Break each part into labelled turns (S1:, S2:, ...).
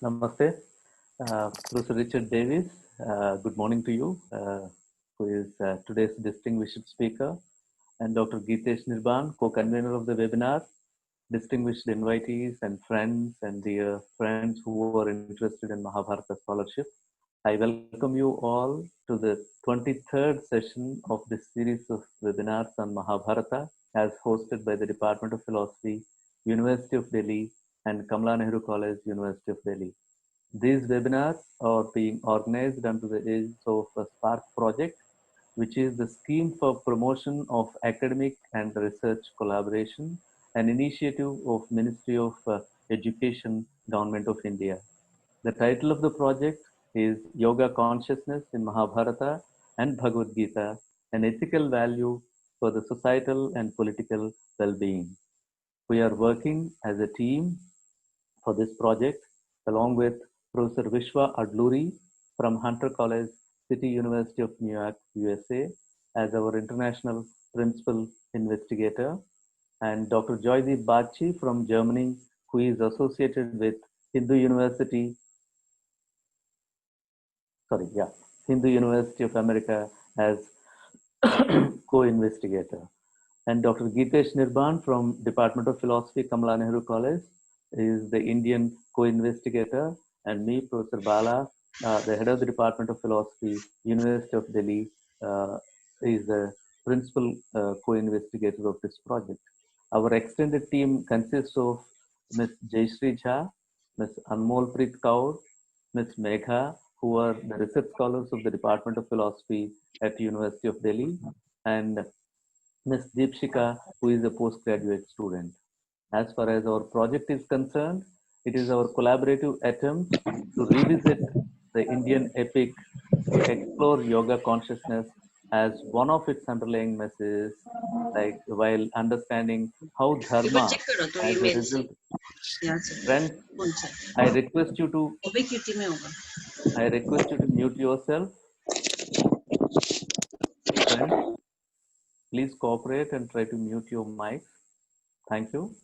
S1: Namaste. Professor Richard Davis, good morning to you, who is today's distinguished speaker, and Dr. Geetesh Nirban, co-convener of the webinar, distinguished invitees and friends and dear friends who are interested in Mahabharata scholarship. I welcome you all to the 23rd session of this series of webinars on Mahabharata, as hosted by the Department of Philosophy, University of Delhi, and Kamala Nehru College, University of Delhi. These webinars are being organized under the aegis of a SPARK project, which is the scheme for promotion of academic and research collaboration, an initiative of Ministry of Education, Government of India. The title of the project is Yoga Consciousness in Mahabharata and Bhagavad Gita, an ethical value for the societal and political well-being. We are working as a team for this project along with Professor Vishwa Adluri from Hunter College, City University of New York, USA, as our international principal investigator, and Dr. Joydeep Bagchi from Germany, who is associated with Hindu University of America as co-investigator. And Dr. Geetesh Nirban from Department of Philosophy, Kamala Nehru College, is the Indian co-investigator, and me, Professor Bala, the head of the Department of Philosophy, University of Delhi, is the principal co-investigator of this project. Our extended team consists of Ms. Jayashree Jha, Ms. Anmol Preet Kaur, Ms. Megha, who are the research scholars of the Department of Philosophy at University of Delhi, and Ms. Deepshika, who is a postgraduate student. As far as our project is concerned, it is our collaborative attempt to revisit the Indian epic to explore yoga consciousness as one of its underlying messages, like while understanding how dharma as a result. Friends, I request you to mute yourself. Friends, please cooperate and try to mute your mics. Thank you.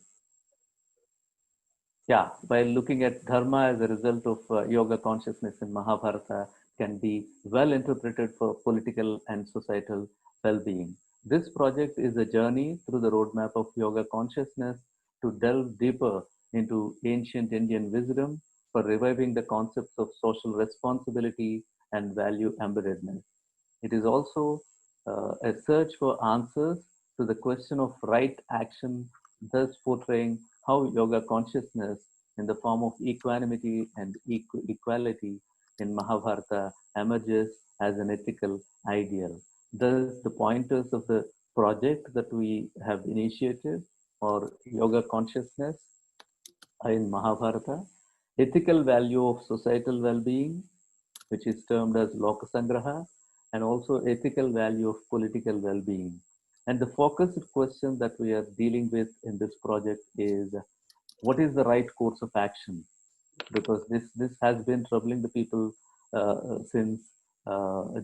S1: Yeah, by looking at dharma as a result of yoga consciousness in Mahabharata can be well interpreted for political and societal well-being. This project is a journey through the roadmap of yoga consciousness to delve deeper into ancient Indian wisdom for reviving the concepts of social responsibility and value embeddedness. It is also a search for answers to the question of right action, thus portraying how yoga consciousness in the form of equanimity and equality in Mahabharata emerges as an ethical ideal. Thus, the pointers of the project that we have initiated or yoga consciousness in Mahabharata, ethical value of societal well-being, which is termed as Lokasangraha, and also ethical value of political well-being. And the focused question that we are dealing with in this project is, what is the right course of action? Because this has been troubling the people since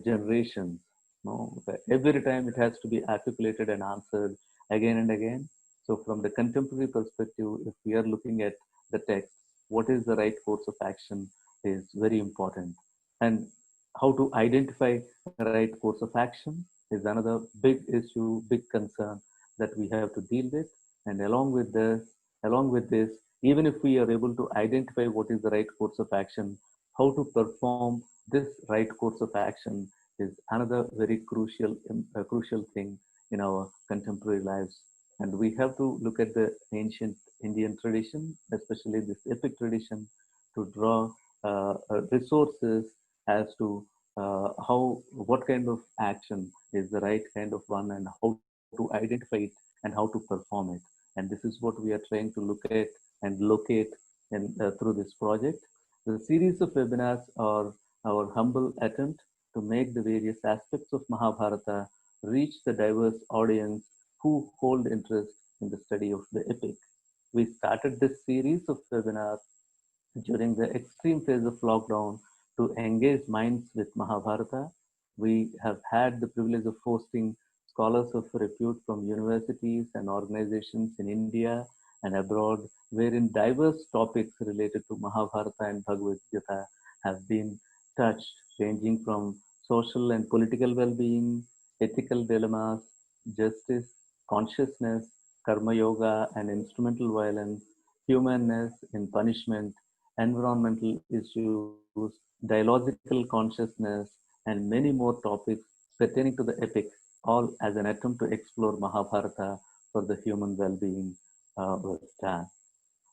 S1: generations. No? Every time it has to be articulated and answered again and again. So from the contemporary perspective, if we are looking at the text, what is the right course of action is very important. And how to identify the right course of action is another big issue, big concern that we have to deal with. And along with this, even if we are able to identify what is the right course of action, how to perform this right course of action is another very crucial thing in our contemporary lives. And we have to look at the ancient Indian tradition, especially this epic tradition, to draw resources as to what kind of action is the right kind of one, and how to identify it and how to perform it. And this is what we are trying to look at and locate through this project. The series of webinars are our humble attempt to make the various aspects of Mahabharata reach the diverse audience who hold interest in the study of the epic. We started this series of webinars during the extreme phase of lockdown to engage minds with Mahabharata. We have had the privilege of hosting scholars of repute from universities and organizations in India and abroad, wherein diverse topics related to Mahabharata and Bhagavad Gita have been touched, ranging from social and political well being, ethical dilemmas, justice, consciousness, karma yoga, and instrumental violence, humanness in punishment, environmental issues, dialogical consciousness, and many more topics pertaining to the epic, all as an attempt to explore Mahabharata for the human well-being was done.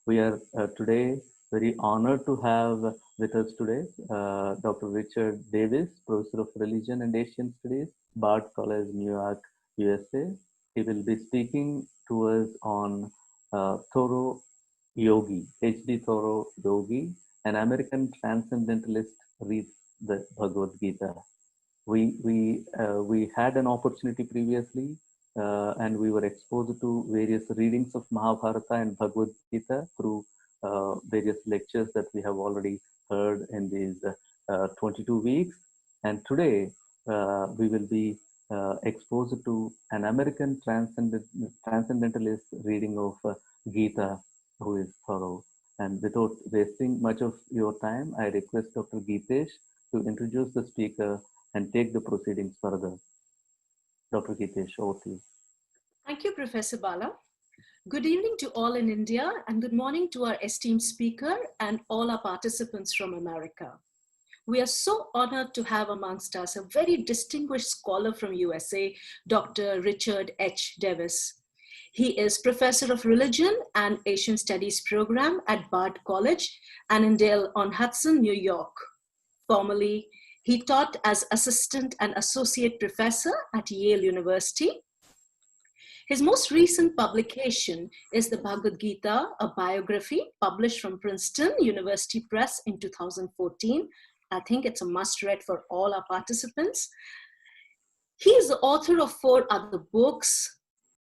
S1: We are today very honored to have with us today Dr. Richard Davis, Professor of Religion and Asian Studies, Bard College, New York, USA. He will be speaking to us on Thoreau Yogi, H.D.Thoreau Yogi, an American transcendentalist, reads the Bhagavad Gita. We had an opportunity previously, and we were exposed to various readings of Mahabharata and Bhagavad Gita through various lectures that we have already heard in these 22 weeks. And today we will be exposed to an American transcendentalist reading of Gita, who is Thoreau. And without wasting much of your time, I request Dr. Geetesh to introduce the speaker and take the proceedings further. Dr. Geetesh, over to you.
S2: Thank you, Professor Bala. Good evening to all in India and good morning to our esteemed speaker and all our participants from America. We are so honored to have amongst us a very distinguished scholar from USA, Dr. Richard H. Davis. He is Professor of Religion and Asian Studies Program at Bard College, Annandale-on-Hudson, New York. Formerly, he taught as Assistant and Associate Professor at Yale University. His most recent publication is the Bhagavad Gita, a biography published from Princeton University Press in 2014. I think it's a must-read for all our participants. He is the author of 4 other books: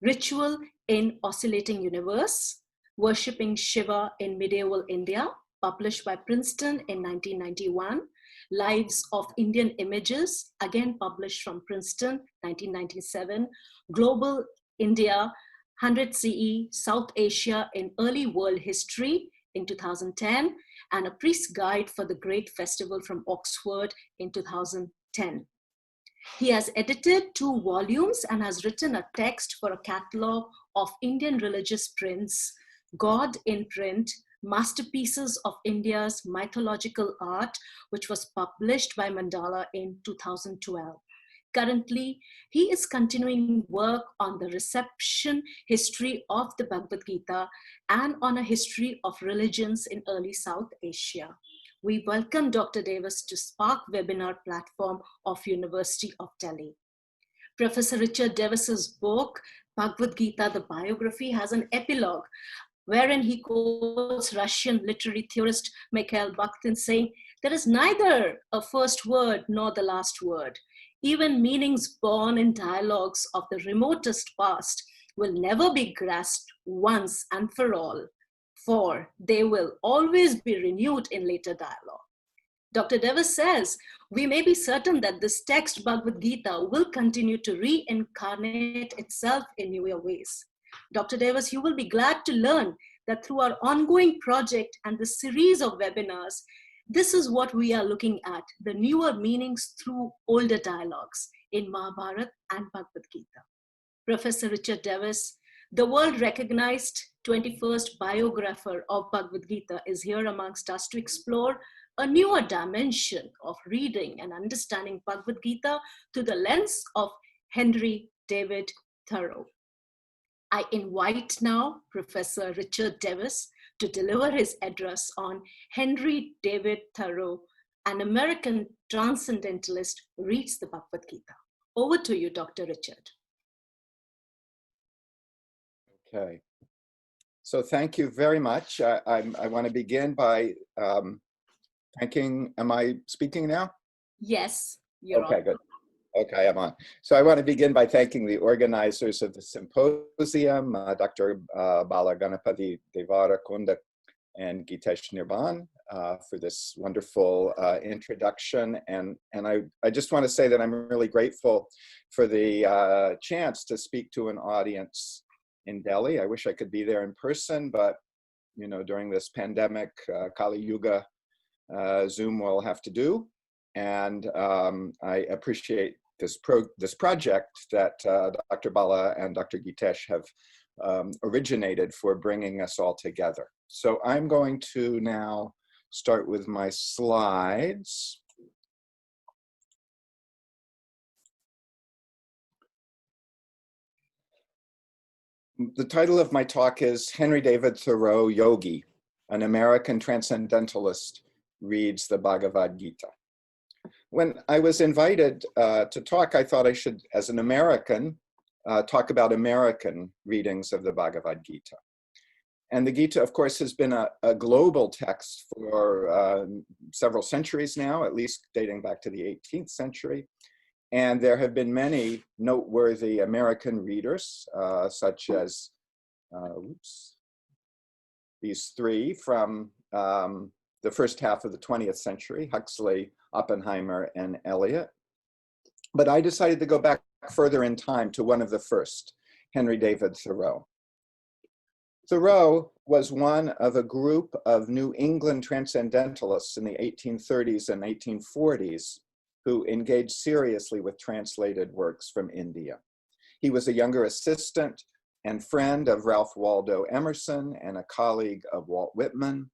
S2: Ritual in Oscillating Universe, Worshipping Shiva in Medieval India, published by Princeton in 1991, Lives of Indian Images, again published from Princeton, 1997, Global India, 100 CE, South Asia in Early World History in 2010, and A Priest's Guide for the Great Festival from Oxford in 2010. He has edited 2 volumes and has written a text for a catalogue of Indian religious prints, God in Print, Masterpieces of India's Mythological Art, which was published by Mandala in 2012. Currently, he is continuing work on the reception history of the Bhagavad Gita and on a history of religions in early South Asia. We welcome Dr. Davis to Spark webinar platform of University of Delhi. Professor Richard Davis's book, Bhagavad Gita, the biography, has an epilogue wherein he quotes Russian literary theorist Mikhail Bakhtin saying, "There is neither a first word nor the last word. Even meanings born in dialogues of the remotest past will never be grasped once and for all, for they will always be renewed in later dialogue." Dr. Davis says, we may be certain that this text, Bhagavad Gita, will continue to reincarnate itself in newer ways. Dr. Davis, you will be glad to learn that through our ongoing project and the series of webinars, this is what we are looking at, the newer meanings through older dialogues in Mahabharata and Bhagavad Gita. Professor Richard Davis, the world-recognized 21st biographer of Bhagavad Gita, is here amongst us to explore a newer dimension of reading and understanding Bhagavad Gita through the lens of Henry David Thoreau. I invite now Professor Richard Davis to deliver his address on Henry David Thoreau, an American transcendentalist, reads the Bhagavad Gita. Over to you, Dr. Richard.
S3: Okay. So thank you very much. I want to begin by Am I speaking now?
S2: Yes, you're
S3: Okay,
S2: on.
S3: good. Okay, I'm on. So I want to begin by thanking the organizers of the symposium, Dr. Bala Ganapati Devara-Kunda and Gitesh Nirban, for this wonderful introduction. And I just want to say that I'm really grateful for the chance to speak to an audience in Delhi. I wish I could be there in person, but you know, during this pandemic, Kali Yuga, Zoom will have to do. And I appreciate this project that Dr. Bala and Dr. Gitesh have originated for bringing us all together. So I'm going to now start with my slides. The title of my talk is Henry David Thoreau, Yogi, an American Transcendentalist reads the Bhagavad Gita. When I was invited to talk, I thought I should, as an American, talk about American readings of the Bhagavad Gita. And the Gita, of course, has been a global text for several centuries now, at least dating back to the 18th century. And there have been many noteworthy American readers, such as, these three from the first half of the 20th century, Huxley, Oppenheimer, and Eliot. But I decided to go back further in time to one of the first, Henry David Thoreau. Thoreau was one of a group of New England transcendentalists in the 1830s and 1840s who engaged seriously with translated works from India. He was a younger assistant and friend of Ralph Waldo Emerson and a colleague of Walt Whitman.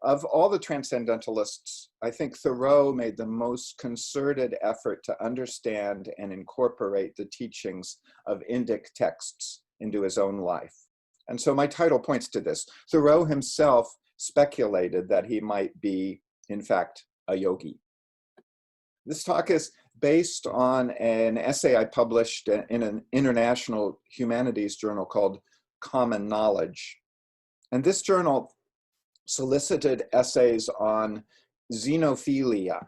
S3: Of all the transcendentalists, I think Thoreau made the most concerted effort to understand and incorporate the teachings of Indic texts into his own life. And so my title points to this. Thoreau himself speculated that he might be, in fact, a yogi. This talk is based on an essay I published in an international humanities journal called Common Knowledge. And this journal solicited essays on xenophilia.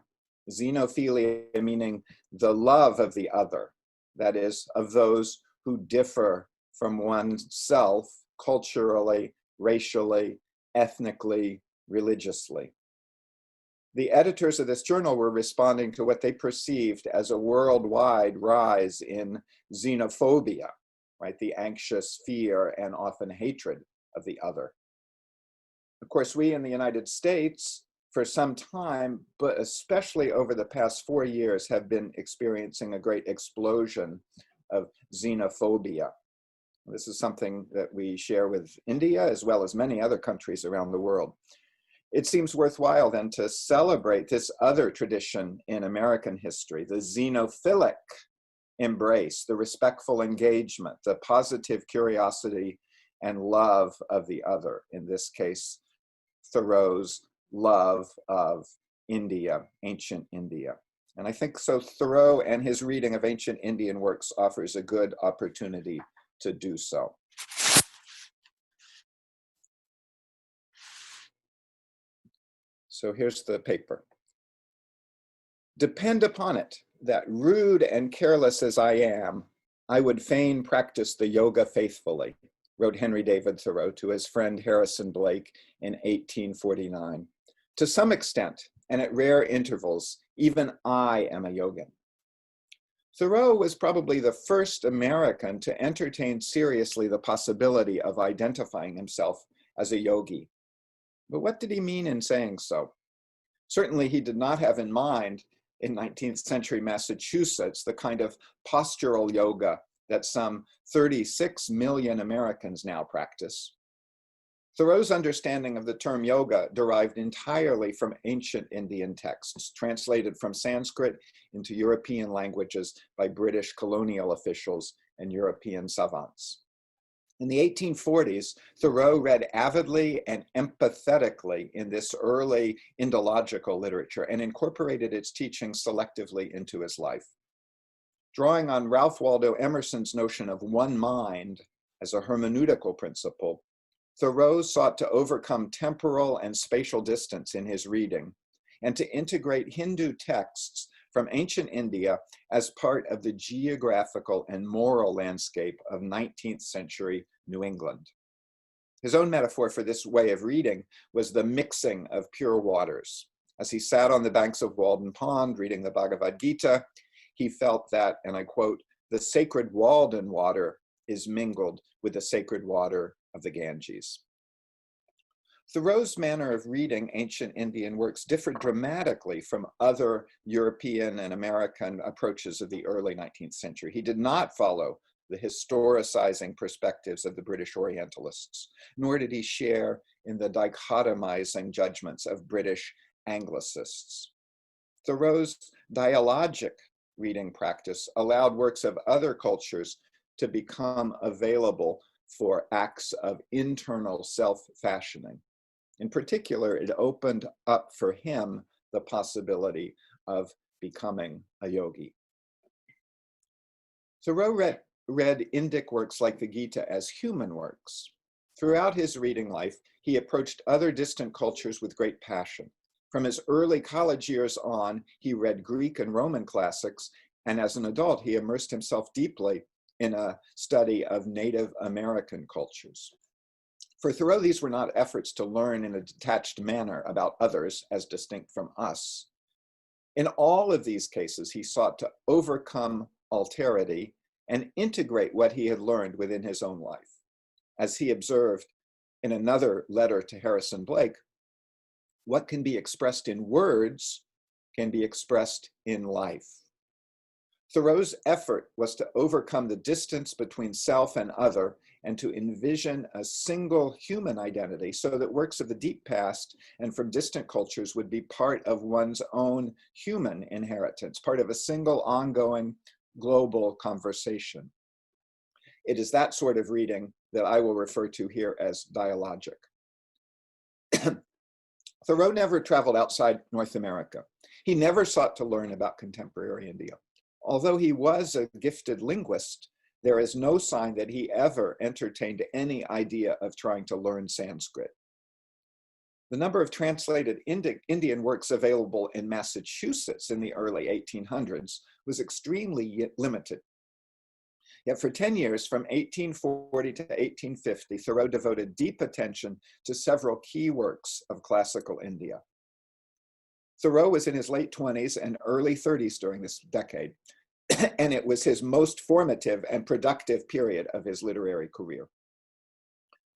S3: Xenophilia meaning the love of the other, that is, of those who differ from oneself culturally, racially, ethnically, religiously. The editors of this journal were responding to what they perceived as a worldwide rise in xenophobia, right? The anxious fear and often hatred of the other. Of course, we in the United States, for some time, but especially over the past 4 years, have been experiencing a great explosion of xenophobia. This is something that we share with India, as well as many other countries around the world. It seems worthwhile then to celebrate this other tradition in American history, the xenophilic embrace, the respectful engagement, the positive curiosity and love of the other. In this case, Thoreau's love of India, ancient India. And I think so Thoreau and his reading of ancient Indian works offers a good opportunity to do so. So here's the paper. Depend upon it that rude and careless as I am, I would fain practice the yoga faithfully, wrote Henry David Thoreau to his friend Harrison Blake in 1849. To some extent, and at rare intervals, even I am a yogin. Thoreau was probably the first American to entertain seriously the possibility of identifying himself as a yogi. But what did he mean in saying so? Certainly he did not have in mind in 19th century Massachusetts the kind of postural yoga that some 36 million Americans now practice. Thoreau's understanding of the term yoga derived entirely from ancient Indian texts, translated from Sanskrit into European languages by British colonial officials and European savants. In the 1840s, Thoreau read avidly and empathetically in this early Indological literature and incorporated its teachings selectively into his life. Drawing on Ralph Waldo Emerson's notion of one mind as a hermeneutical principle, Thoreau sought to overcome temporal and spatial distance in his reading and to integrate Hindu texts from ancient India as part of the geographical and moral landscape of 19th century New England. His own metaphor for this way of reading was the mixing of pure waters. As he sat on the banks of Walden Pond reading the Bhagavad Gita, he felt that, and I quote, "the sacred Walden water is mingled with the sacred water of the Ganges." Thoreau's manner of reading ancient Indian works differed dramatically from other European and American approaches of the early 19th century. He did not follow the historicizing perspectives of the British Orientalists, nor did he share in the dichotomizing judgments of British Anglicists. Thoreau's dialogic reading practice allowed works of other cultures to become available for acts of internal self-fashioning. In particular, it opened up for him the possibility of becoming a yogi. Thoreau read Indic works like the Gita as human works. Throughout his reading life, he approached other distant cultures with great passion. From his early college years on, he read Greek and Roman classics, and as an adult, he immersed himself deeply in a study of Native American cultures. For Thoreau, these were not efforts to learn in a detached manner about others as distinct from us. In all of these cases, he sought to overcome alterity and integrate what he had learned within his own life. As he observed in another letter to Harrison Blake, what can be expressed in words can be expressed in life. Thoreau's effort was to overcome the distance between self and other and to envision a single human identity so that works of the deep past and from distant cultures would be part of one's own human inheritance, part of a single ongoing global conversation. It is that sort of reading that I will refer to here as dialogic. Thoreau never traveled outside North America. He never sought to learn about contemporary India. Although he was a gifted linguist, there is no sign that he ever entertained any idea of trying to learn Sanskrit. The number of translated Indian works available in Massachusetts in the early 1800s was extremely limited. Yet for 10 years, from 1840 to 1850, Thoreau devoted deep attention to several key works of classical India. Thoreau was in his late 20s and early 30s during this decade, and it was his most formative and productive period of his literary career.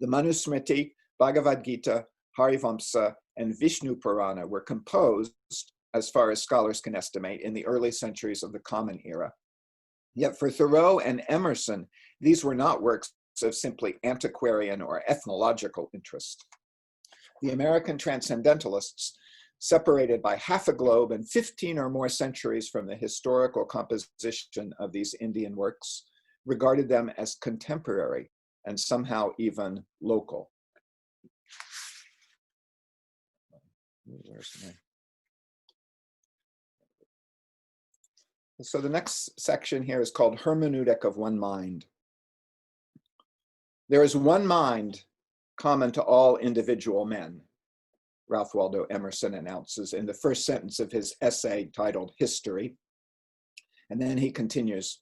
S3: The Manusmriti, Bhagavad Gita, Harivamsa, and Vishnu Purana were composed, as far as scholars can estimate, in the early centuries of the Common Era. Yet for Thoreau and Emerson, these were not works of simply antiquarian or ethnological interest. The American Transcendentalists, separated by half a globe and 15 or more centuries from the historical composition of these Indian works, regarded them as contemporary and somehow even local. So the next section here is called Hermeneutic of One Mind. There is one mind common to all individual men, Ralph Waldo Emerson announces in the first sentence of his essay titled History. And then he continues,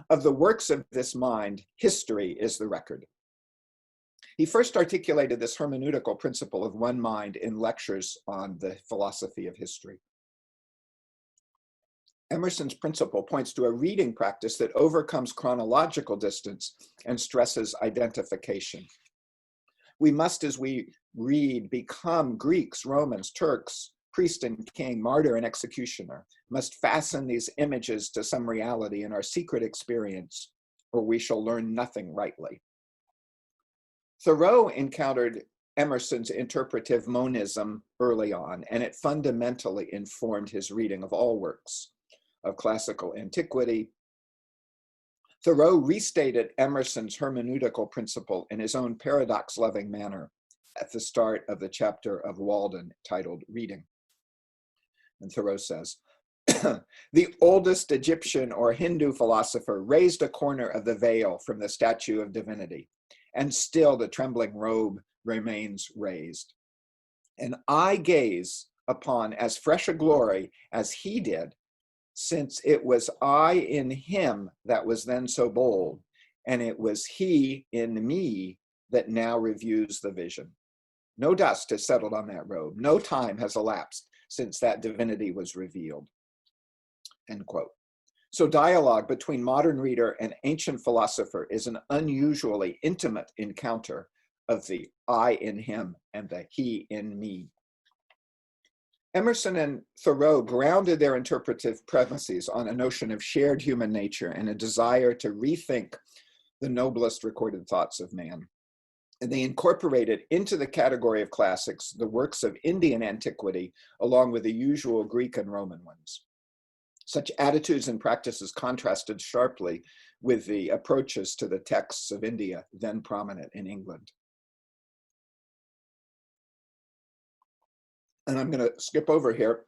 S3: of the works of this mind, history is the record. He first articulated this hermeneutical principle of one mind in lectures on the philosophy of history. Emerson's principle points to a reading practice that overcomes chronological distance and stresses identification. We must, as we read, become Greeks, Romans, Turks, priest and king, martyr and executioner, must fasten these images to some reality in our secret experience, or we shall learn nothing rightly. Thoreau encountered Emerson's interpretive monism early on, and it fundamentally informed his reading of all works of classical antiquity. Thoreau restated Emerson's hermeneutical principle in his own paradox-loving manner at the start of the chapter of Walden titled Reading. And Thoreau says, the oldest Egyptian or Hindu philosopher raised a corner of the veil from the statue of divinity, and still the trembling robe remains raised. An eye gaze upon as fresh a glory as he did, since it was I in him that was then so bold, and it was he in me that now reviews the vision. No dust has settled on that robe. No time has elapsed since that divinity was revealed. End quote. So dialogue between modern reader and ancient philosopher is an unusually intimate encounter of the I in him and the he in me. Emerson and Thoreau grounded their interpretive premises on a notion of shared human nature and a desire to rethink the noblest recorded thoughts of man. And they incorporated into the category of classics the works of Indian antiquity, along with the usual Greek and Roman ones. Such attitudes and practices contrasted sharply with the approaches to the texts of India, then prominent in England. And I'm going to skip over here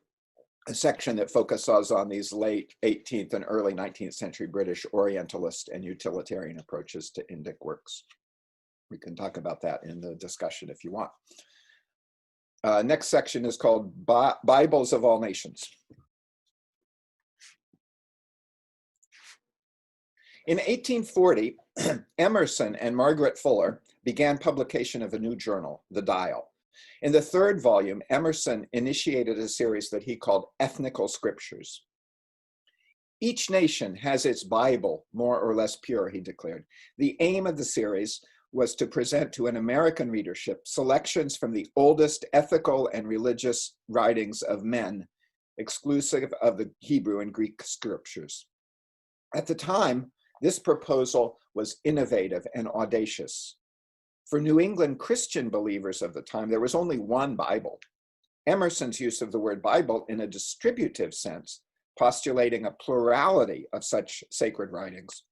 S3: a section that focuses on these late 18th and early 19th century British Orientalist and utilitarian approaches to Indic works. We can talk about that in the discussion if you want. Next section is called Bibles of All Nations. In 1840, Emerson and Margaret Fuller began publication of a new journal, The Dial. In the third volume, Emerson initiated a series that he called Ethnical Scriptures. Each nation has its Bible, more or less pure, he declared. The aim of the series was to present to an American readership selections from the oldest ethical and religious writings of men, exclusive of the Hebrew and Greek scriptures. At the time, this proposal was innovative and audacious. For New England Christian believers of the time, there was only one Bible. Emerson's use of the word Bible in a distributive sense, postulating a plurality of such sacred writings,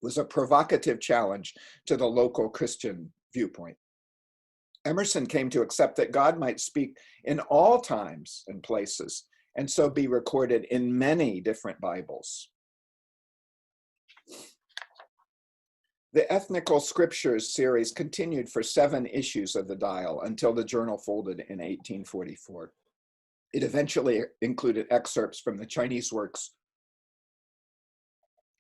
S3: was a provocative challenge to the local Christian viewpoint. Emerson came to accept that God might speak in all times and places, and so be recorded in many different Bibles. The Ethnical Scriptures series continued for 7 issues of the Dial until the journal folded in 1844. It eventually included excerpts from the Chinese works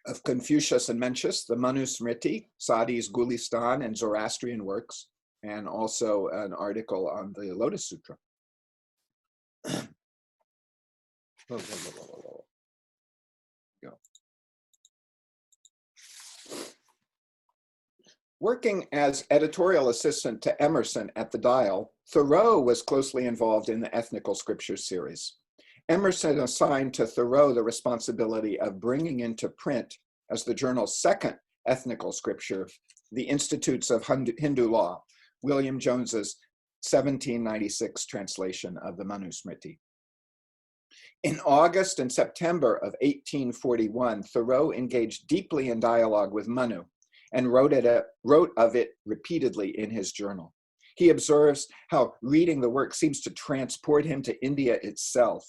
S3: of Confucius and Mencius, the Manu Smriti, Sadi's Gulistan, and Zoroastrian works, and also an article on the Lotus Sutra. Go. Working as editorial assistant to Emerson at the Dial, Thoreau was closely involved in the Ethnical Scriptures series. Emerson assigned to Thoreau the responsibility of bringing into print, as the journal's second ethnical scripture, the Institutes of Hindu Law, William Jones's 1796 translation of the Manu Smriti. In August and September of 1841, Thoreau engaged deeply in dialogue with Manu and wrote of it repeatedly in his journal. He observes how reading the work seems to transport him to India itself.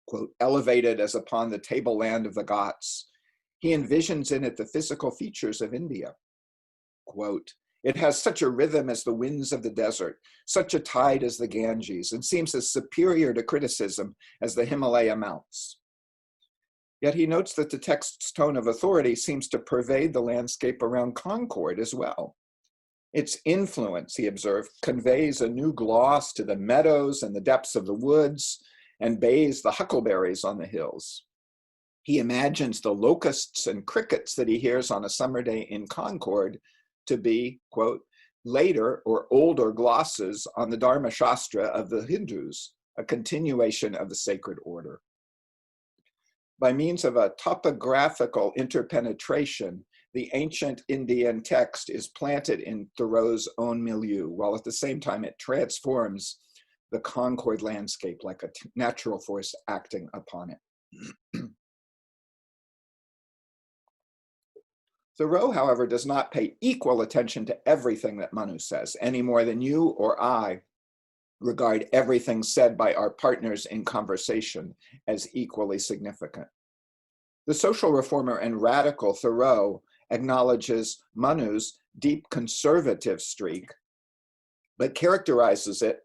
S3: Quote, elevated as upon the tableland of the Ghats, he envisions in it the physical features of India. Quote, it has such a rhythm as the winds of the desert, such a tide as the Ganges, and seems as superior to criticism as the Himalaya mounts. Yet he notes that the text's tone of authority seems to pervade the landscape around Concord as well. Its influence, he observed, conveys a new gloss to the meadows and the depths of the woods, and bathes the huckleberries on the hills. He imagines the locusts and crickets that he hears on a summer day in Concord to be, quote, later or older glosses on the Dharma Shastra of the Hindus, a continuation of the sacred order. By means of a topographical interpenetration, the ancient Indian text is planted in Thoreau's own milieu, while at the same time it transforms the Concord landscape like a natural force acting upon it. Thoreau, however, does not pay equal attention to everything that Manu says, any more than you or I regard everything said by our partners in conversation as equally significant. The social reformer and radical Thoreau acknowledges Manu's deep conservative streak, but characterizes it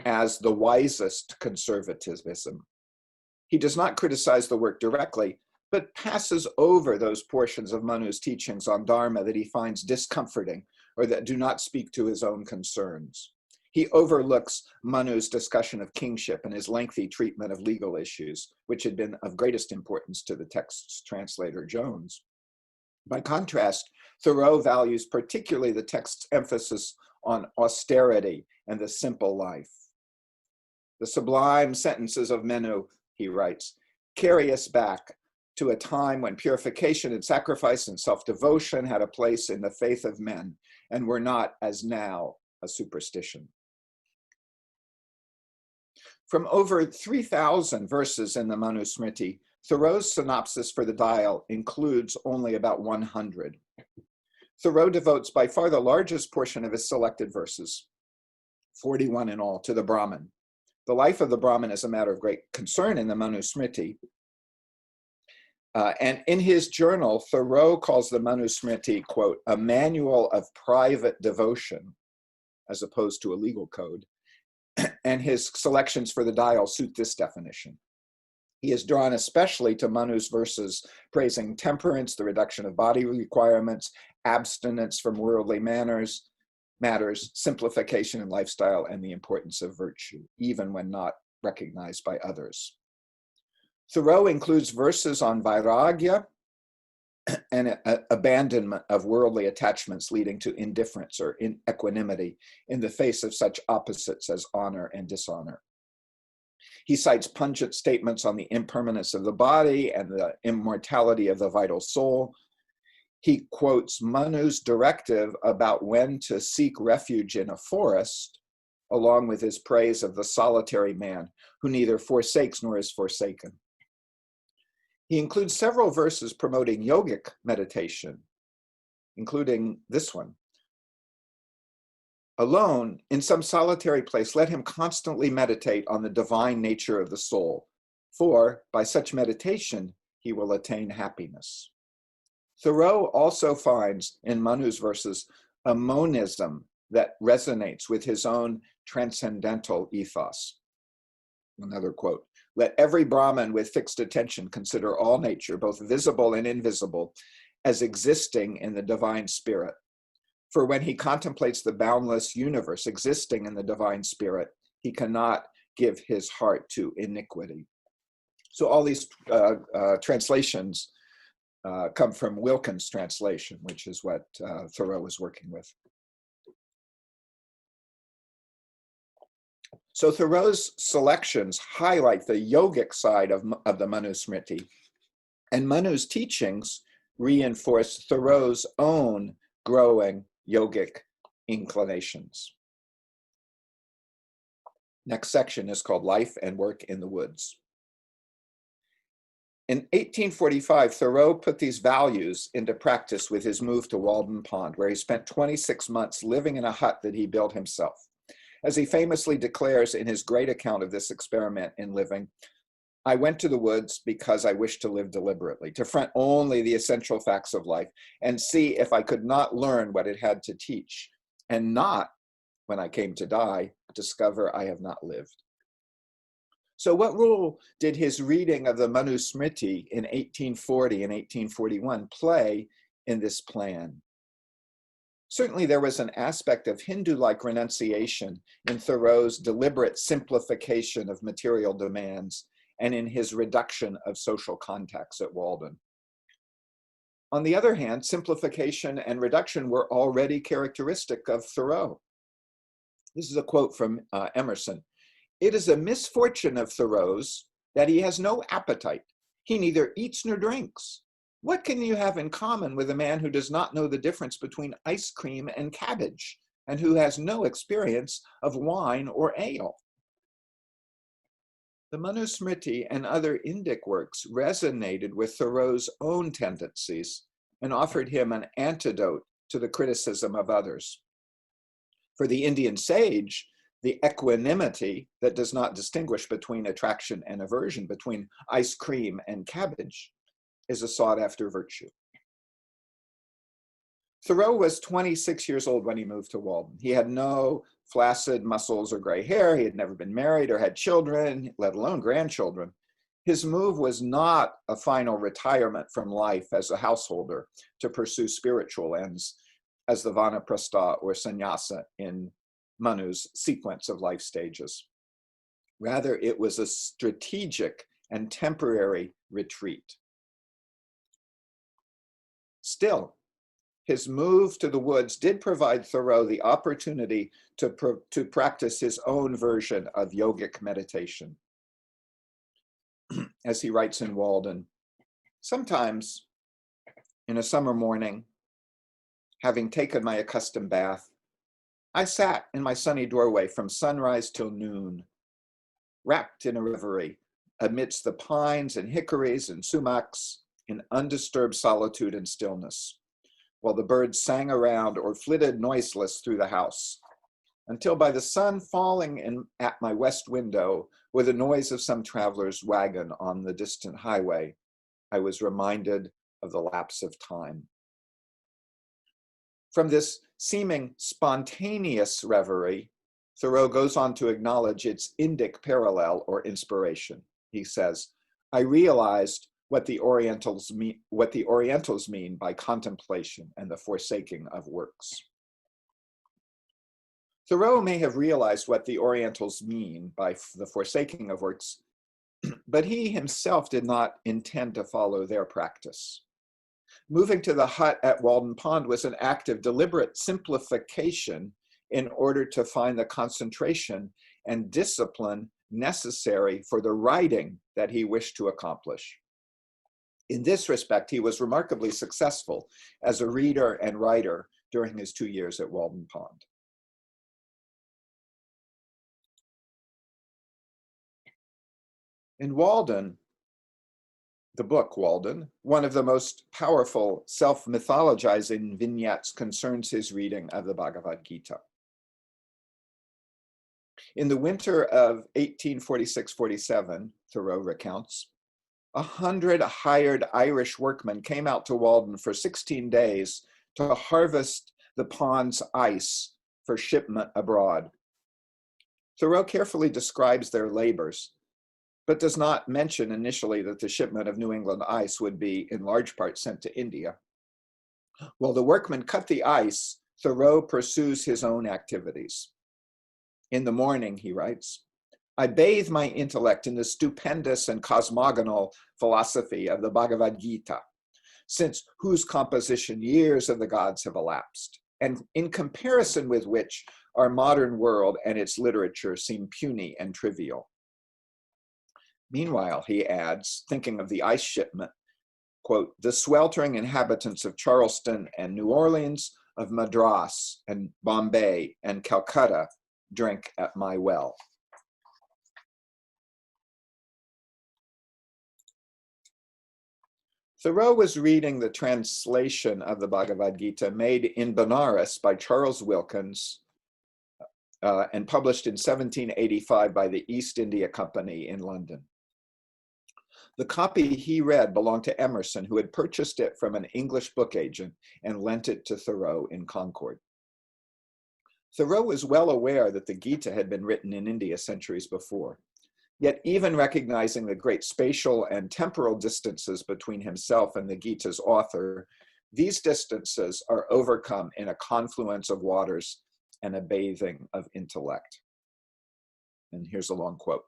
S3: as the wisest conservatism. He does not criticize the work directly, but passes over those portions of Manu's teachings on Dharma that he finds discomforting or that do not speak to his own concerns. He overlooks Manu's discussion of kingship and his lengthy treatment of legal issues, which had been of greatest importance to the text's translator, Jones. By contrast, Thoreau values particularly the text's emphasis on austerity and the simple life. The sublime sentences of Manu, he writes, carry us back to a time when purification and sacrifice and self-devotion had a place in the faith of men and were not, as now, a superstition. From over 3,000 verses in the Manusmriti, Thoreau's synopsis for the dial includes only about 100. Thoreau devotes by far the largest portion of his selected verses, 41 in all, to the Brahman. The life of the Brahman is a matter of great concern in the Manusmriti. And in his journal, Thoreau calls the Manusmriti, quote, a manual of private devotion, as opposed to a legal code. And his selections for the dial suit this definition. He is drawn especially to Manu's verses praising temperance, the reduction of body requirements, abstinence from worldly matters, simplification in lifestyle, and the importance of virtue, even when not recognized by others. Thoreau includes verses on vairagya and abandonment of worldly attachments leading to indifference or equanimity in the face of such opposites as honor and dishonor. He cites pungent statements on the impermanence of the body and the immortality of the vital soul. He quotes Manu's directive about when to seek refuge in a forest, along with his praise of the solitary man who neither forsakes nor is forsaken. He includes several verses promoting yogic meditation, including this one. Alone, in some solitary place, let him constantly meditate on the divine nature of the soul, for by such meditation, he will attain happiness. Thoreau also finds in Manu's verses a monism that resonates with his own transcendental ethos. Another quote, let every Brahman with fixed attention consider all nature, both visible and invisible, as existing in the divine spirit. For when he contemplates the boundless universe existing in the divine spirit, he cannot give his heart to iniquity. So all these translations come from Wilkins' translation, which is what Thoreau was working with. So Thoreau's selections highlight the yogic side of the Manusmriti, and Manu's teachings reinforce Thoreau's own growing yogic inclinations. Next section is called Life and Work in the Woods. In 1845, Thoreau put these values into practice with his move to Walden Pond, where he spent 26 months living in a hut that he built himself. As he famously declares in his great account of this experiment in living, I went to the woods because I wished to live deliberately, to front only the essential facts of life and see if I could not learn what it had to teach, and not, when I came to die, discover I have not lived. So what role did his reading of the Manusmriti in 1840 and 1841 play in this plan? Certainly there was an aspect of Hindu-like renunciation in Thoreau's deliberate simplification of material demands and in his reduction of social contacts at Walden. On the other hand, simplification and reduction were already characteristic of Thoreau. This is a quote from Emerson. It is a misfortune of Thoreau's that he has no appetite. He neither eats nor drinks. What can you have in common with a man who does not know the difference between ice cream and cabbage, and who has no experience of wine or ale? The Manusmriti and other Indic works resonated with Thoreau's own tendencies and offered him an antidote to the criticism of others. For the Indian sage, the equanimity that does not distinguish between attraction and aversion, between ice cream and cabbage, is a sought-after virtue. Thoreau was 26 years old when he moved to Walden. He had no flaccid muscles or gray hair. He had never been married or had children, let alone grandchildren. His move was not a final retirement from life as a householder to pursue spiritual ends as the vanaprastha or sannyasa in Manu's sequence of life stages. Rather, it was a strategic and temporary retreat. Still, his move to the woods did provide Thoreau the opportunity to practice his own version of yogic meditation. As he writes in Walden, sometimes in a summer morning, having taken my accustomed bath, I sat in my sunny doorway from sunrise till noon, wrapped in a reverie amidst the pines and hickories and sumacs in undisturbed solitude and stillness, while the birds sang around or flitted noiseless through the house, until by the sun falling in at my west window with the noise of some traveler's wagon on the distant highway, I was reminded of the lapse of time. From this seeming spontaneous reverie, Thoreau goes on to acknowledge its Indic parallel or inspiration. He says, I realized what the Orientals mean by contemplation and the forsaking of works. Thoreau may have realized what the Orientals mean by the forsaking of works, but he himself did not intend to follow their practice. Moving to the hut at Walden Pond was an act of deliberate simplification in order to find the concentration and discipline necessary for the writing that he wished to accomplish. In this respect, he was remarkably successful as a reader and writer during his 2 years at Walden Pond. In Walden, the book Walden, one of the most powerful self-mythologizing vignettes concerns his reading of the Bhagavad Gita. In the winter of 1846-47, Thoreau recounts, 100 hired Irish workmen came out to Walden for 16 days to harvest the pond's ice for shipment abroad. Thoreau carefully describes their labors, but does not mention initially that the shipment of New England ice would be in large part sent to India. While the workmen cut the ice, Thoreau pursues his own activities. In the morning, he writes, I bathe my intellect in the stupendous and cosmogonal philosophy of the Bhagavad Gītā, since whose composition years of the gods have elapsed, and in comparison with which our modern world and its literature seem puny and trivial. Meanwhile, he adds, thinking of the ice shipment, quote, the sweltering inhabitants of Charleston and New Orleans, of Madras and Bombay and Calcutta drink at my well. Thoreau was reading the translation of the Bhagavad Gita made in Benares by Charles Wilkins and published in 1785 by the East India Company in London. The copy he read belonged to Emerson, who had purchased it from an English book agent and lent it to Thoreau in Concord. Thoreau was well aware that the Gita had been written in India centuries before. Yet even recognizing the great spatial and temporal distances between himself and the Gita's author, these distances are overcome in a confluence of waters and a bathing of intellect. And here's a long quote.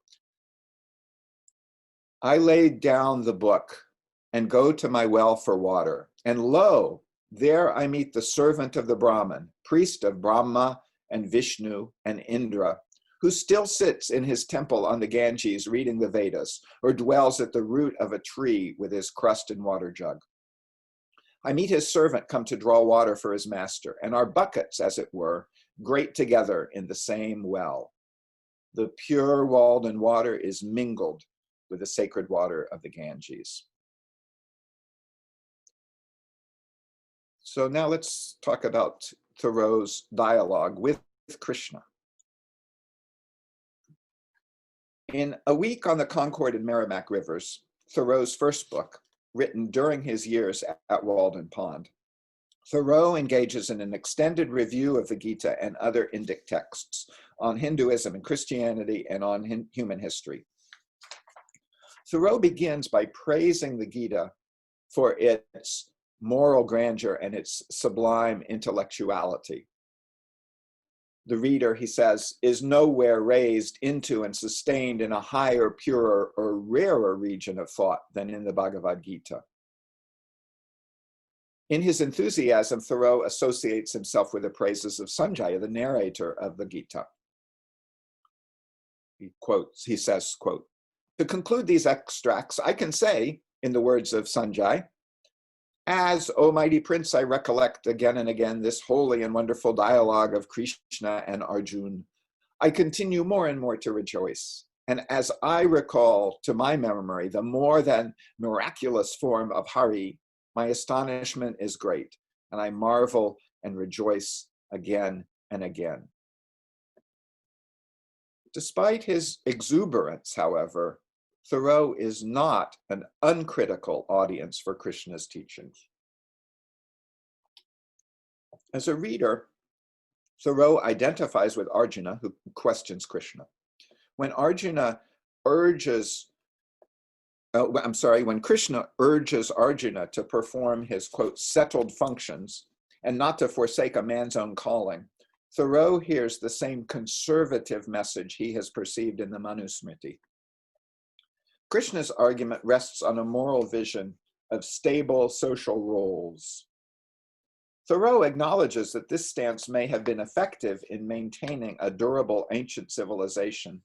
S3: I laid down the book and go to my well for water, and lo, there I meet the servant of the Brahman, priest of Brahma and Vishnu and Indra, who still sits in his temple on the Ganges reading the Vedas, or dwells at the root of a tree with his crust and water jug. I meet his servant come to draw water for his master, and our buckets, as it were, grate together in the same well. The pure Walden water is mingled with the sacred water of the Ganges. So now let's talk about Thoreau's dialogue with Krishna. In A Week on the Concord and Merrimack Rivers, Thoreau's first book, written during his years at Walden Pond, Thoreau engages in an extended review of the Gita and other Indic texts on Hinduism and Christianity and on human history. Thoreau begins by praising the Gita for its moral grandeur and its sublime intellectuality. The reader, he says, is nowhere raised into and sustained in a higher, purer, or rarer region of thought than in the Bhagavad Gita. In his enthusiasm, Thoreau associates himself with the praises of Sanjaya, the narrator of the Gita. He says, quote, "To conclude these extracts, I can say, in the words of Sanjay, as, O mighty prince, I recollect again and again this holy and wonderful dialogue of Krishna and Arjuna, I continue more and more to rejoice. And as I recall to my memory the more than miraculous form of Hari, my astonishment is great, and I marvel and rejoice again and again." Despite his exuberance, however, Thoreau is not an uncritical audience for Krishna's teachings. As a reader, Thoreau identifies with Arjuna, who questions Krishna. When Krishna urges Arjuna to perform his, quote, settled functions and not to forsake a man's own calling, Thoreau hears the same conservative message he has perceived in the Manusmriti. Krishna's argument rests on a moral vision of stable social roles. Thoreau acknowledges that this stance may have been effective in maintaining a durable ancient civilization,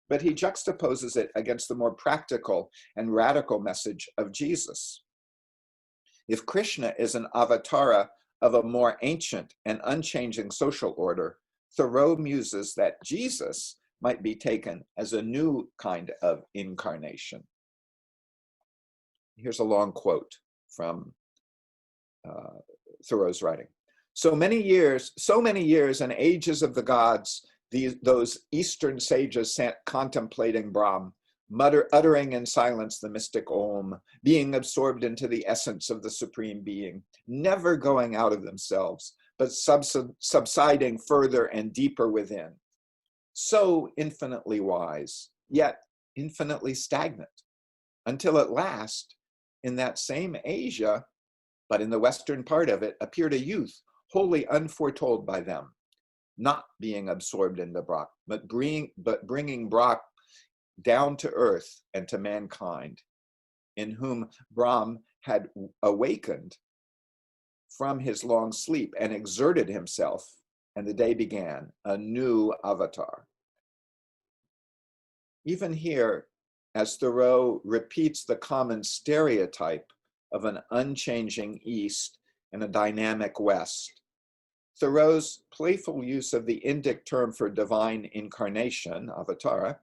S3: but he juxtaposes it against the more practical and radical message of Jesus. If Krishna is an avatara of a more ancient and unchanging social order, Thoreau muses that Jesus might be taken as a new kind of incarnation. Here's a long quote from Thoreau's writing. So many years and ages of the gods, those Eastern sages sat contemplating Brahm, uttering in silence the mystic Om, being absorbed into the essence of the Supreme Being, never going out of themselves, but subsiding further and deeper within. So infinitely wise, yet infinitely stagnant, until at last, in that same Asia, but in the western part of it, appeared a youth, wholly unforetold by them, not being absorbed in the Brahma, but bringing Brahma down to earth and to mankind, in whom Brahma had awakened from his long sleep and exerted himself, and the day began, a new avatar. Even here, as Thoreau repeats the common stereotype of an unchanging East and a dynamic West, Thoreau's playful use of the Indic term for divine incarnation, avatara,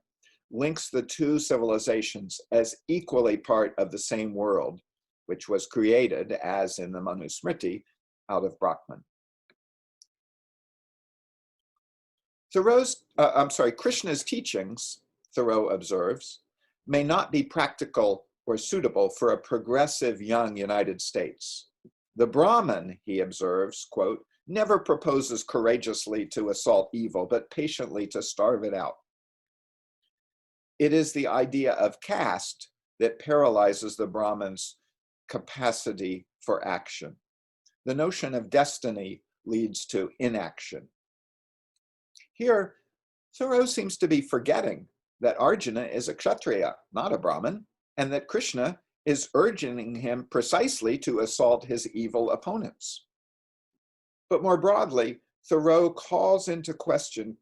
S3: links the two civilizations as equally part of the same world, which was created, as in the Manusmriti, out of Brahman. Krishna's teachings, Thoreau observes, may not be practical or suitable for a progressive young United States. The Brahman, he observes, quote, never proposes courageously to assault evil, but patiently to starve it out. It is the idea of caste that paralyzes the Brahman's capacity for action. The notion of destiny leads to inaction. Here, Thoreau seems to be forgetting that Arjuna is a Kshatriya, not a Brahmin, and that Krishna is urging him precisely to assault his evil opponents. But more broadly, Thoreau calls into question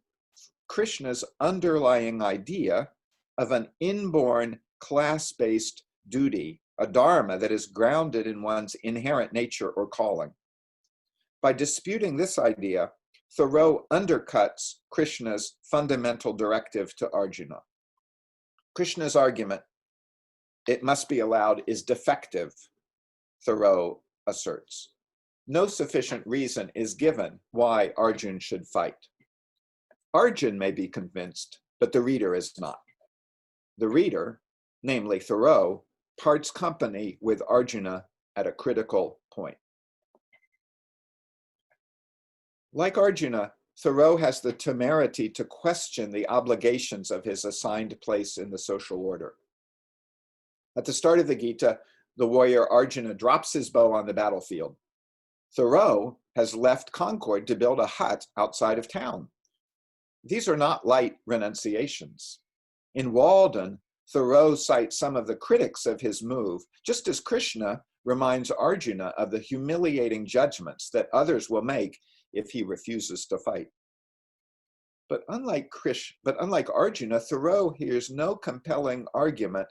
S3: Krishna's underlying idea of an inborn class-based duty, a dharma that is grounded in one's inherent nature or calling. By disputing this idea, Thoreau undercuts Krishna's fundamental directive to Arjuna. Krishna's argument, it must be allowed, is defective, Thoreau asserts. No sufficient reason is given why Arjuna should fight. Arjuna may be convinced, but the reader is not. The reader, namely Thoreau, parts company with Arjuna at a critical point. Like Arjuna, Thoreau has the temerity to question the obligations of his assigned place in the social order. At the start of the Gita, the warrior Arjuna drops his bow on the battlefield. Thoreau has left Concord to build a hut outside of town. These are not light renunciations. In Walden, Thoreau cites some of the critics of his move, just as Krishna reminds Arjuna of the humiliating judgments that others will make if he refuses to fight. But unlike Arjuna, Thoreau hears no compelling argument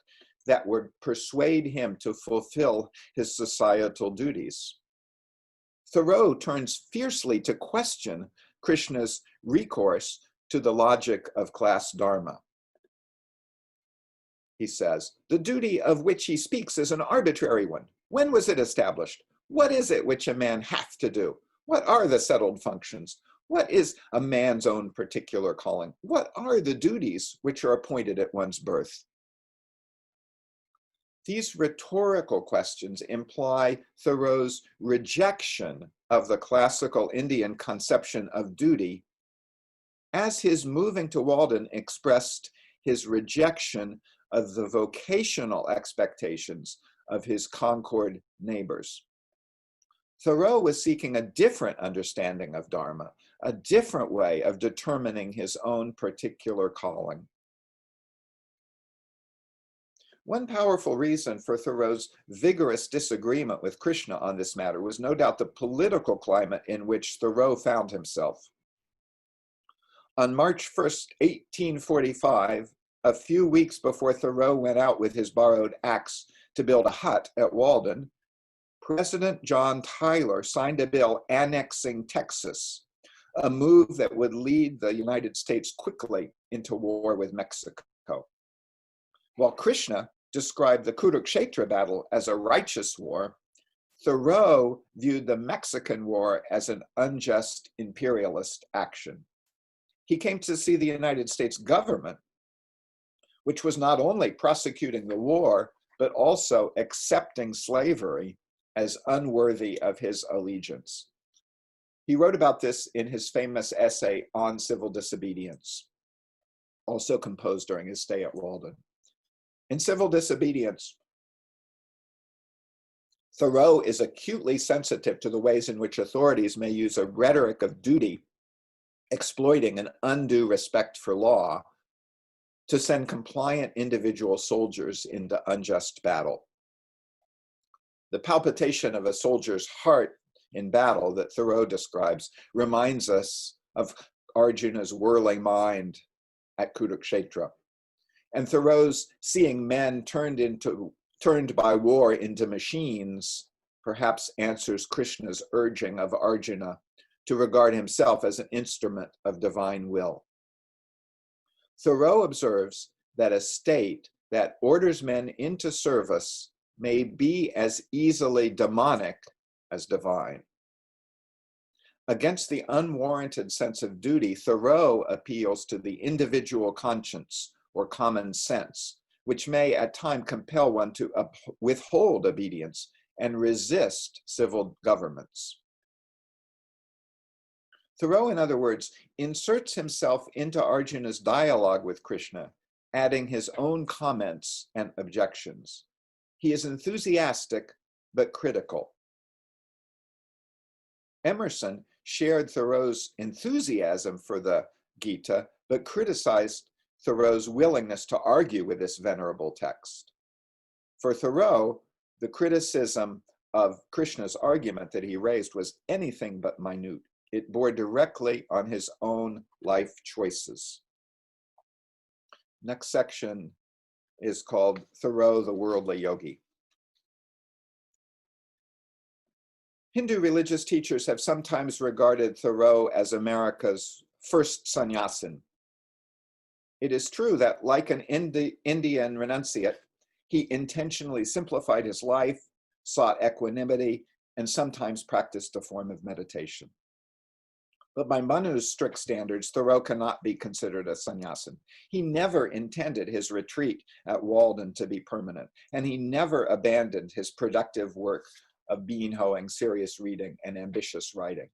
S3: that would persuade him to fulfill his societal duties. Thoreau turns fiercely to question Krishna's recourse to the logic of class dharma. He says, the duty of which he speaks is an arbitrary one. When was it established? What is it which a man hath to do? What are the settled functions? What is a man's own particular calling? What are the duties which are appointed at one's birth? These rhetorical questions imply Thoreau's rejection of the classical Indian conception of duty, as his moving to Walden expressed his rejection of the vocational expectations of his Concord neighbors. Thoreau was seeking a different understanding of Dharma, a different way of determining his own particular calling. One powerful reason for Thoreau's vigorous disagreement with Krishna on this matter was no doubt the political climate in which Thoreau found himself. On March 1st, 1845, a few weeks before Thoreau went out with his borrowed axe to build a hut at Walden, President John Tyler signed a bill annexing Texas, a move that would lead the United States quickly into war with Mexico. While Krishna described the Kurukshetra battle as a righteous war, Thoreau viewed the Mexican War as an unjust imperialist action. He came to see the United States government, which was not only prosecuting the war, but also accepting slavery as unworthy of his allegiance. He wrote about this in his famous essay on civil disobedience, also composed during his stay at Walden. In Civil Disobedience, Thoreau is acutely sensitive to the ways in which authorities may use a rhetoric of duty, exploiting an undue respect for law, to send compliant individual soldiers into unjust battle. The palpitation of a soldier's heart in battle that Thoreau describes reminds us of Arjuna's whirling mind at Kurukshetra. And Thoreau's seeing men turned by war into machines perhaps answers Krishna's urging of Arjuna to regard himself as an instrument of divine will. Thoreau observes that a state that orders men into service may be as easily demonic as divine. Against the unwarranted sense of duty, Thoreau appeals to the individual conscience or common sense, which may at times compel one to withhold obedience and resist civil governments. Thoreau, in other words, inserts himself into Arjuna's dialogue with Krishna, adding his own comments and objections. He is enthusiastic, but critical. Emerson shared Thoreau's enthusiasm for the Gita, but criticized Thoreau's willingness to argue with this venerable text. For Thoreau, the criticism of Krishna's argument that he raised was anything but minute. It bore directly on his own life choices. Next section is called Thoreau, the Worldly Yogi. Hindu religious teachers have sometimes regarded Thoreau as America's first sannyasin. It is true that, like an Indian renunciate, he intentionally simplified his life, sought equanimity, and sometimes practiced a form of meditation. But by Manu's strict standards, Thoreau cannot be considered a sannyasin. He never intended his retreat at Walden to be permanent, and he never abandoned his productive work of bean hoeing, serious reading, and ambitious writing.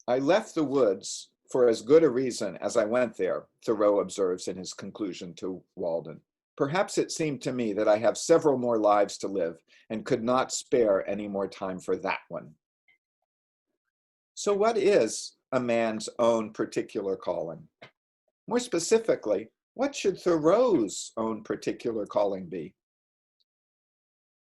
S3: I left the woods for as good a reason as I went there, Thoreau observes in his conclusion to Walden. Perhaps it seemed to me that I have several more lives to live and could not spare any more time for that one. So what is a man's own particular calling? More specifically, what should Thoreau's own particular calling be?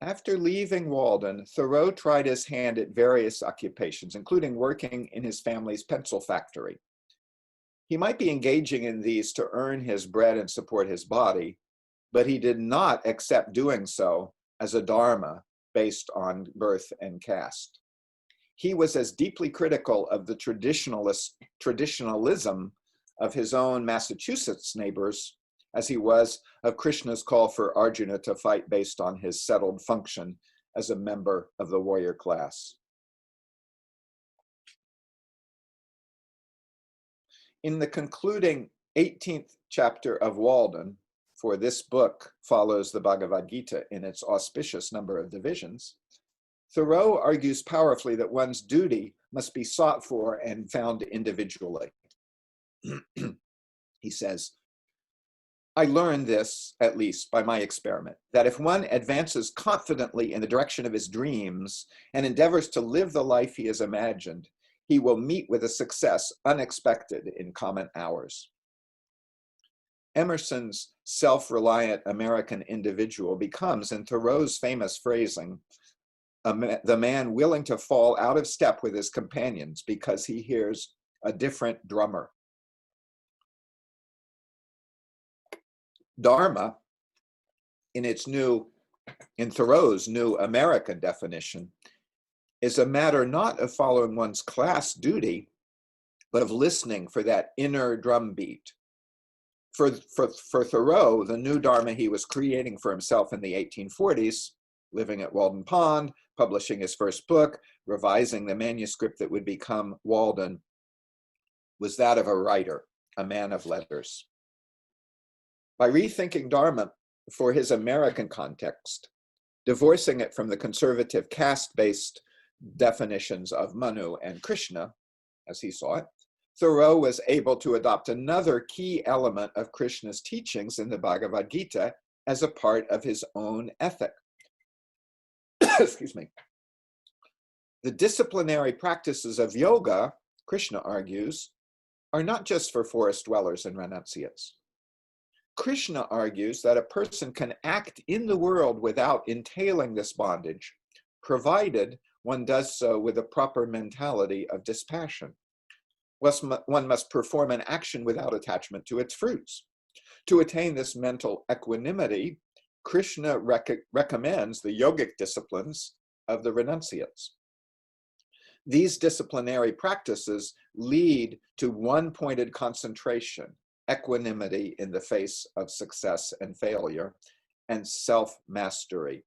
S3: After leaving Walden, Thoreau tried his hand at various occupations, including working in his family's pencil factory. He might be engaging in these to earn his bread and support his body, but he did not accept doing so as a dharma based on birth and caste. He was as deeply critical of the traditionalism of his own Massachusetts neighbors as he was of Krishna's call for Arjuna to fight based on his settled function as a member of the warrior class. In the concluding 18th chapter of Walden, for this book follows the Bhagavad Gita in its auspicious number of divisions, Thoreau argues powerfully that one's duty must be sought for and found individually. He says, I learned this, at least by my experiment, that if one advances confidently in the direction of his dreams and endeavors to live the life he has imagined, he will meet with a success unexpected in common hours. Emerson's self-reliant American individual becomes, in Thoreau's famous phrasing, the man willing to fall out of step with his companions because he hears a different drummer. Dharma, in Thoreau's new American definition, is a matter not of following one's class duty, but of listening for that inner drumbeat. For Thoreau, the new Dharma he was creating for himself in the 1840s, living at Walden Pond, publishing his first book, revising the manuscript that would become Walden, was that of a writer, a man of letters. By rethinking Dharma for his American context, divorcing it from the conservative caste-based definitions of Manu and Krishna, as he saw it, Thoreau was able to adopt another key element of Krishna's teachings in the Bhagavad Gita as a part of his own ethic. Excuse me. The disciplinary practices of yoga, Krishna argues, are not just for forest dwellers and renunciates. Krishna argues that a person can act in the world without entailing this bondage, provided one does so with a proper mentality of dispassion. One must perform an action without attachment to its fruits. To attain this mental equanimity, Krishna recommends the yogic disciplines of the renunciates. These disciplinary practices lead to one-pointed concentration, equanimity in the face of success and failure, and self-mastery.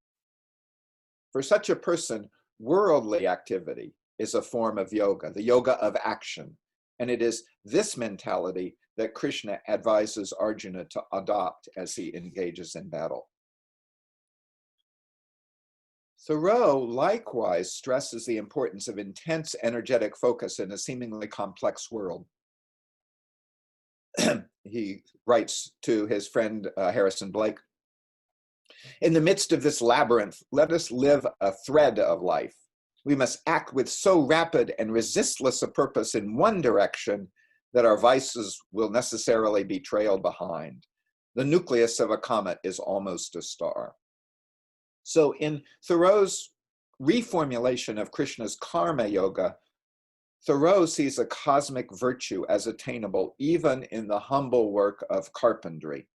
S3: For such a person, worldly activity is a form of yoga, the yoga of action, and it is this mentality that Krishna advises Arjuna to adopt as he engages in battle. Thoreau likewise stresses the importance of intense energetic focus in a seemingly complex world. He writes to his friend Harrison Blake, in the midst of this labyrinth, let us live a thread of life. We must act with so rapid and resistless a purpose in one direction that our vices will necessarily be trailed behind. The nucleus of a comet is almost a star. So in Thoreau's reformulation of Krishna's karma yoga, Thoreau sees a cosmic virtue as attainable even in the humble work of carpentry.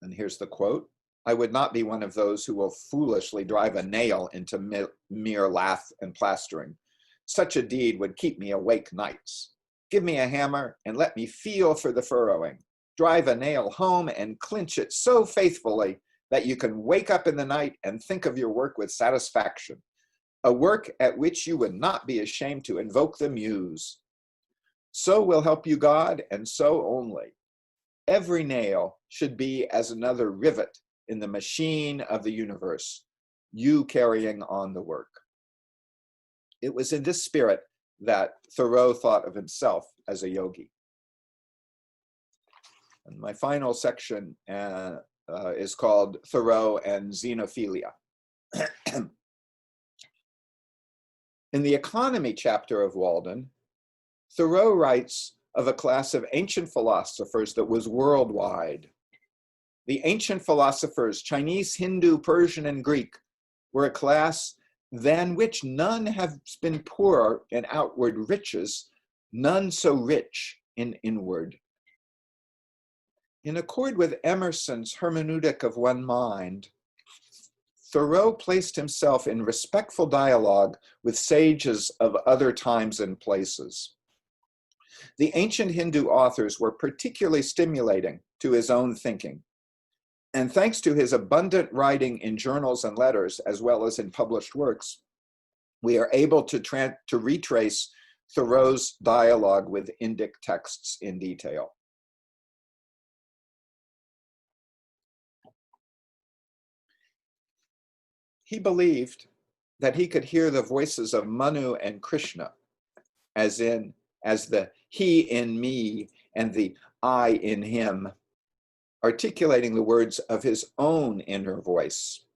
S3: And here's the quote, I would not be one of those who will foolishly drive a nail into mere lath and plastering. Such a deed would keep me awake nights. Give me a hammer and let me feel for the furrowing. Drive a nail home and clinch it so faithfully that you can wake up in the night and think of your work with satisfaction. A work at which you would not be ashamed to invoke the muse. So will help you God, and so only. Every nail should be as another rivet in the machine of the universe, you carrying on the work. It was in this spirit that Thoreau thought of himself as a yogi. And my final section is called Thoreau and Xenophilia. In the economy chapter of Walden, Thoreau writes of a class of ancient philosophers that was worldwide. The ancient philosophers, Chinese, Hindu, Persian, and Greek, were a class than which none have been poorer in outward riches, none so rich in inward. In accord with Emerson's hermeneutic of one mind, Thoreau placed himself in respectful dialogue with sages of other times and places. The ancient Hindu authors were particularly stimulating to his own thinking. And thanks to his abundant writing in journals and letters, as well as in published works, we are able to retrace Thoreau's dialogue with Indic texts in detail. He believed that he could hear the voices of Manu and Krishna, as the he in me and the I in him, articulating the words of his own inner voice.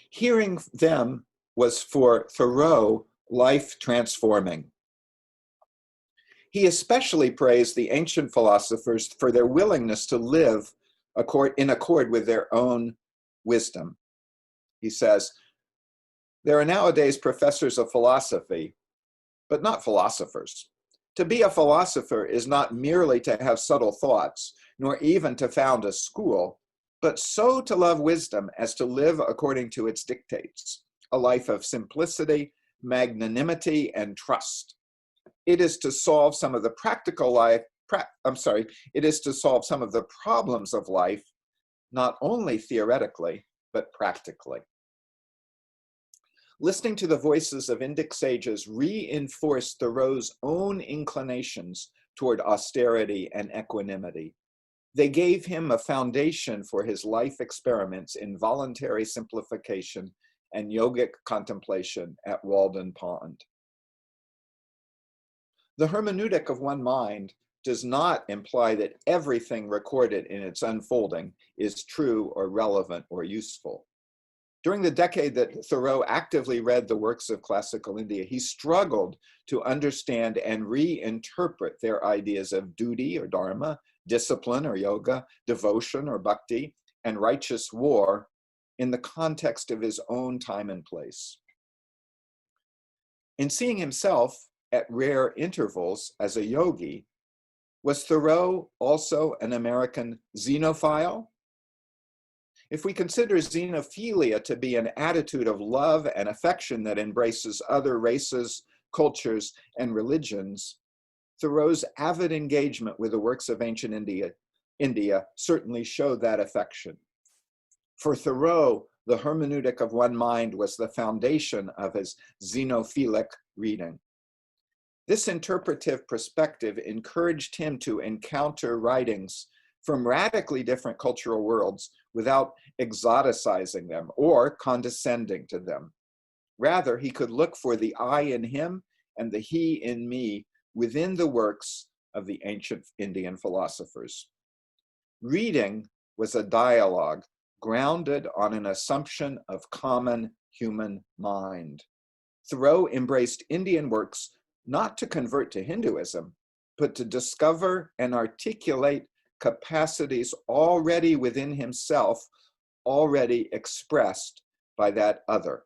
S3: Hearing them was for Thoreau life transforming. He especially praised the ancient philosophers for their willingness to live in accord with their own wisdom. He says, there are nowadays professors of philosophy, but not philosophers. To be a philosopher is not merely to have subtle thoughts, nor even to found a school, but so to love wisdom as to live according to its dictates, a life of simplicity, magnanimity, and trust. It is to solve some of the it is to solve some of the problems of life, not only theoretically, but practically. Listening to the voices of Indic sages reinforced Thoreau's own inclinations toward austerity and equanimity. They gave him a foundation for his life experiments in voluntary simplification and yogic contemplation at Walden Pond. The hermeneutic of one mind does not imply that everything recorded in its unfolding is true or relevant or useful. During the decade that Thoreau actively read the works of classical India, he struggled to understand and reinterpret their ideas of duty or dharma, discipline or yoga, devotion or bhakti, and righteous war in the context of his own time and place. In seeing himself at rare intervals as a yogi, was Thoreau also an American xenophile? If we consider xenophilia to be an attitude of love and affection that embraces other races, cultures, and religions, Thoreau's avid engagement with the works of ancient India certainly showed that affection. For Thoreau, the hermeneutic of one mind was the foundation of his xenophilic reading. This interpretive perspective encouraged him to encounter writings from radically different cultural worlds without exoticizing them or condescending to them. Rather, he could look for the I in him and the he in me within the works of the ancient Indian philosophers. Reading was a dialogue grounded on an assumption of common human mind. Thoreau embraced Indian works not to convert to Hinduism, but to discover and articulate capacities already within himself, already expressed by that other.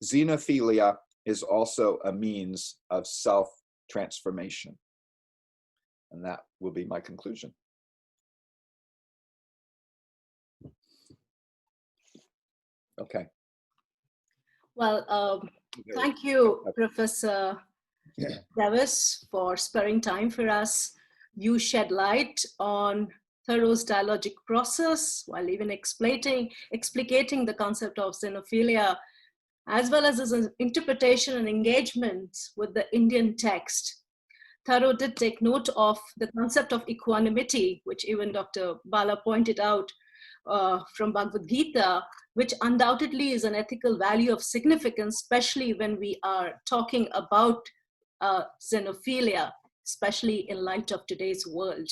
S3: Xenophilia is also a means of self-transformation. And that will be my conclusion. Okay.
S2: Well, thank you, Professor Davis, for sparing time for us. You shed light on Thoreau's dialogic process while even explicating the concept of xenophilia, as well as his interpretation and engagement with the Indian text. Thoreau did take note of the concept of equanimity, which even Dr. Bala pointed out, from Bhagavad Gita, which undoubtedly is an ethical value of significance, especially when we are talking about xenophilia, especially in light of today's world.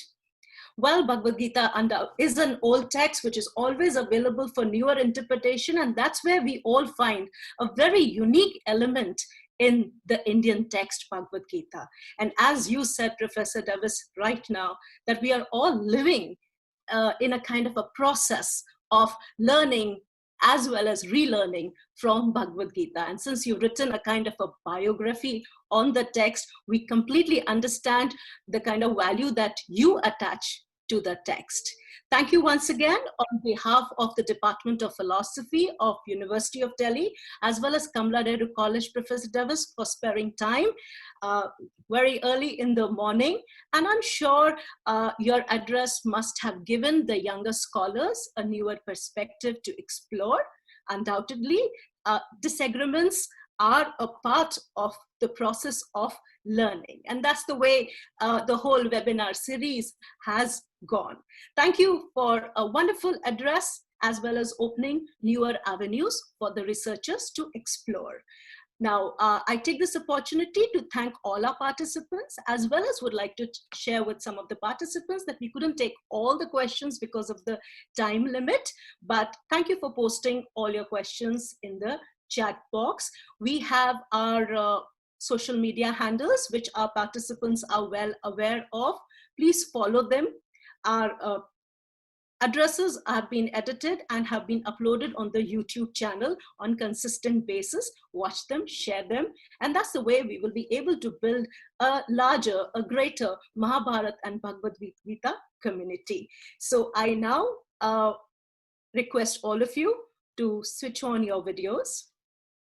S2: Well, Bhagavad Gita is an old text which is always available for newer interpretation, and that's where we all find a very unique element in the Indian text Bhagavad Gita. And as you said, Professor Davis, right now, that we are all living in a kind of a process of learning as well as relearning from Bhagavad Gita. And since you've written a kind of a biography on the text, we completely understand the kind of value that you attach to the text. Thank you once again on behalf of the Department of Philosophy of University of Delhi, as well as Kamala Nehru College, Professor Davis, for sparing time very early in the morning. And I'm sure your address must have given the younger scholars a newer perspective to explore. Undoubtedly, disagreements are a part of the process of learning. And that's the way the whole webinar series has gone. Thank you for a wonderful address, as well as opening newer avenues for the researchers to explore. Now, I take this opportunity to thank all our participants, as well as would like to share with some of the participants that we couldn't take all the questions because of the time limit, but thank you for posting all your questions in the chat box. We have our social media handles, which our participants are well aware of. Please follow them. Our addresses have been edited and have been uploaded on the YouTube channel on consistent basis. Watch them, share them, and that's the way we will be able to build a larger, a greater Mahabharata and Bhagavad Gita community. So I now request all of you to switch on your videos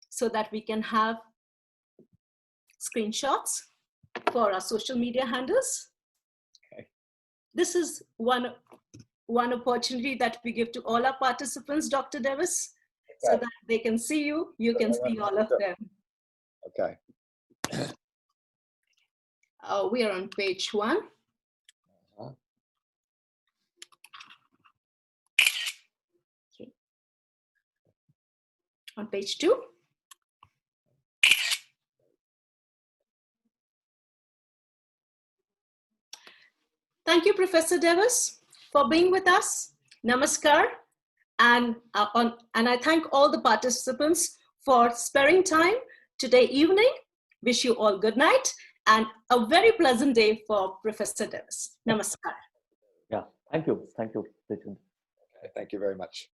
S2: so that we can have screenshots for our social media handles.
S3: Okay.
S2: This is one opportunity that we give to all our participants, Dr. Davis, so that they can see you, you can see all of them.
S3: Okay.
S2: We are on page 1. Okay. On page 2. Thank you, Professor Davis, for being with us. Namaskar. And I thank all the participants for sparing time today evening. Wish you all good night and a very pleasant day for Professor Davis. Namaskar.
S1: Yeah, thank you. Thank you, Richard.
S3: Okay, thank you very much.